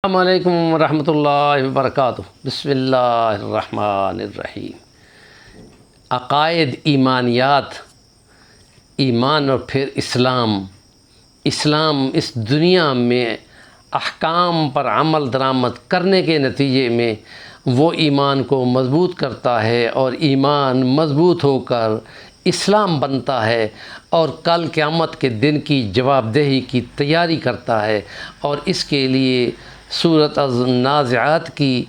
السلام علیکم ورحمۃ اللہ وبرکاتہ۔ بسم اللہ الرحمن الرحیم۔ عقائد، ایمانیات، ایمان اور پھر اسلام اس دنیا میں احکام پر عمل درآمد کرنے کے نتیجے میں وہ ایمان کو مضبوط کرتا ہے، اور ایمان مضبوط ہو کر اسلام بنتا ہے اور کل قیامت کے دن کی جواب دہی کی تیاری کرتا ہے۔ اور اس کے لیے سورۃ النازعات کی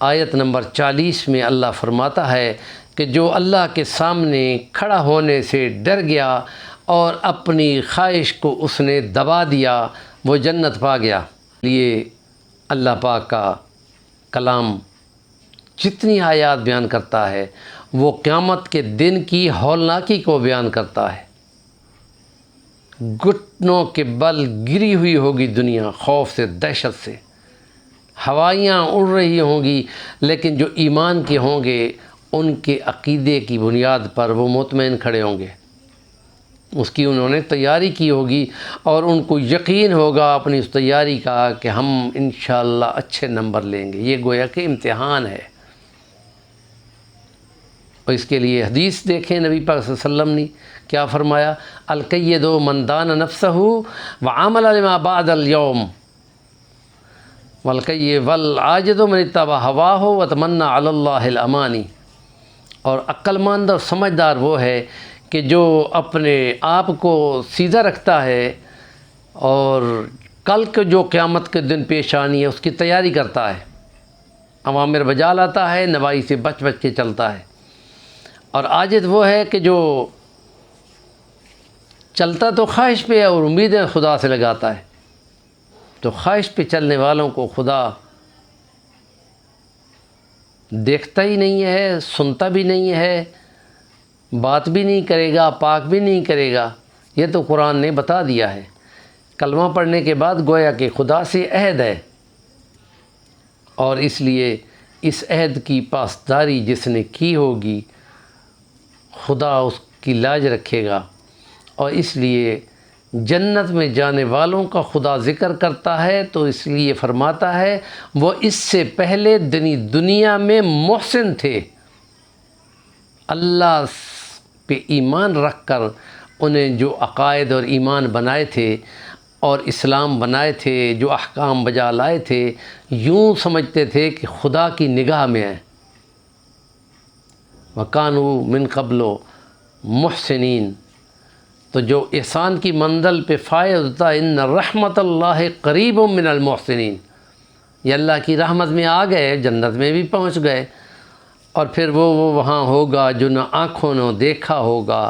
آیت نمبر 40 میں اللہ فرماتا ہے کہ جو اللہ کے سامنے کھڑا ہونے سے ڈر گیا اور اپنی خواہش کو اس نے دبا دیا وہ جنت پا گیا۔ یہ اللہ پاک کا کلام جتنی آیات بیان کرتا ہے وہ قیامت کے دن کی ہولناکی کو بیان کرتا ہے۔ گھٹنوں کے بل گری ہوئی ہوگی دنیا، خوف سے، دہشت سے، ہوائیاں اڑ رہی ہوں گی، لیکن جو ایمان کے ہوں گے ان کے عقیدے کی بنیاد پر وہ مطمئن کھڑے ہوں گے۔ اس کی انہوں نے تیاری کی ہوگی اور ان کو یقین ہوگا اپنی اس تیاری کا کہ ہم انشاءاللہ اچھے نمبر لیں گے۔ یہ گویا کہ امتحان ہے، اور اس کے لیے حدیث دیکھیں، نبی پاک صلی اللہ علیہ وسلم نے کیا فرمایا؟ القید من دان نفسہ وعمل لما بعد اليوم والعاجز من اتبع ہواہ وتمنى علی اللہ الامانی۔ اور عقل مند اور سمجھدار وہ ہے کہ جو اپنے آپ کو سیدھا رکھتا ہے اور کل کے جو قیامت کے دن پیش آنی ہے اس کی تیاری کرتا ہے، اوامر بجا لاتا ہے، نواہی سے بچ کے چلتا ہے۔ اور عاجز وہ ہے کہ جو چلتا تو خواہش پہ ہے اور امیدیں خدا سے لگاتا ہے۔ تو خواہش پہ چلنے والوں کو خدا دیکھتا ہی نہیں ہے، سنتا بھی نہیں ہے، بات بھی نہیں کرے گا، پاک بھی نہیں کرے گا۔ یہ تو قرآن نے بتا دیا ہے۔ کلمہ پڑھنے کے بعد گویا کہ خدا سے عہد ہے، اور اس لیے اس عہد کی پاسداری جس نے کی ہوگی خدا اس کی لاج رکھے گا۔ اور اس لیے جنت میں جانے والوں کا خدا ذکر کرتا ہے تو اس لیے فرماتا ہے وہ اس سے پہلے دنیا میں محسن تھے، اللہ پہ ایمان رکھ کر انہیں جو عقائد اور ایمان بنائے تھے اور اسلام بنائے تھے، جو احکام بجا لائے تھے، یوں سمجھتے تھے کہ خدا کی نگاہ میں ہے۔ وَكَانُوا مِن قَبْلُ مُحْسِنِينَ۔ تو جو احسان کی منزل پہ فائز ہوتا ہے، ان رحمت اللہ قریب من المحسنین، یہ اللہ کی رحمت میں آ گئے، جنت میں بھی پہنچ گئے، اور پھر وہ وہاں ہوگا جو نہ آنکھوں نے دیکھا ہوگا،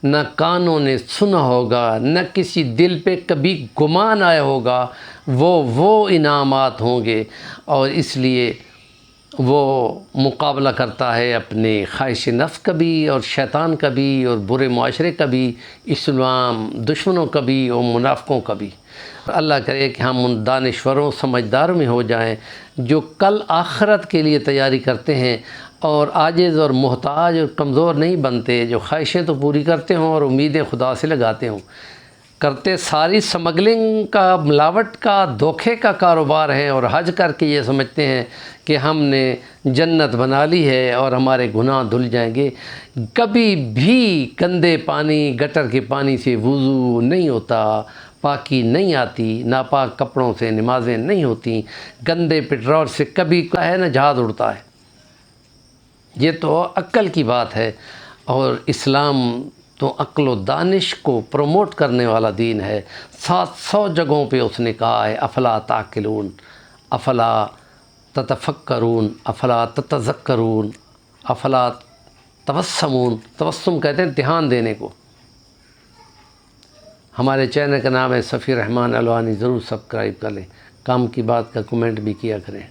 نہ کانوں نے سنا ہوگا، نہ کسی دل پہ کبھی گمان آیا ہوگا، وہ انعامات ہوں گے۔ اور اس لیے وہ مقابلہ کرتا ہے اپنے خواہش نفس کا بھی، اور شیطان کا بھی، اور برے معاشرے کا بھی، اسلام دشمنوں کا بھی، اور منافقوں کا بھی۔ اللہ کرے کہ ہم ان دانشوروں سمجھداروں میں ہو جائیں جو کل آخرت کے لیے تیاری کرتے ہیں، اور عاجز اور محتاج اور کمزور نہیں بنتے، جو خواہشیں تو پوری کرتے ہوں اور امیدیں خدا سے لگاتے ہوں، کرتے ساری سمگلنگ کا، ملاوٹ کا، دھوکے کا کاروبار ہے، اور حج کر کے یہ سمجھتے ہیں کہ ہم نے جنت بنا لی ہے اور ہمارے گناہ دھل جائیں گے۔ کبھی بھی گندے پانی، گٹر کے پانی سے وضو نہیں ہوتا، پاکی نہیں آتی، ناپاک کپڑوں سے نمازیں نہیں ہوتی، گندے پٹرول سے کبھی ہے نہ جہاز اڑتا ہے۔ یہ تو عقل کی بات ہے، اور اسلام تو عقل و دانش کو پروموٹ کرنے والا دین ہے۔ 700 جگہوں پہ اس نے کہا ہے افلا تعقلون، افلا تتفکرون، افلا تتذکرون، افلا تبسمون۔ تبسم کہتے ہیں دھیان دینے کو۔ ہمارے چینل کا نام ہے صفی الرحمن الوانی، ضرور سبسکرائب کر لیں، کام کی بات کا کمنٹ بھی کیا کریں۔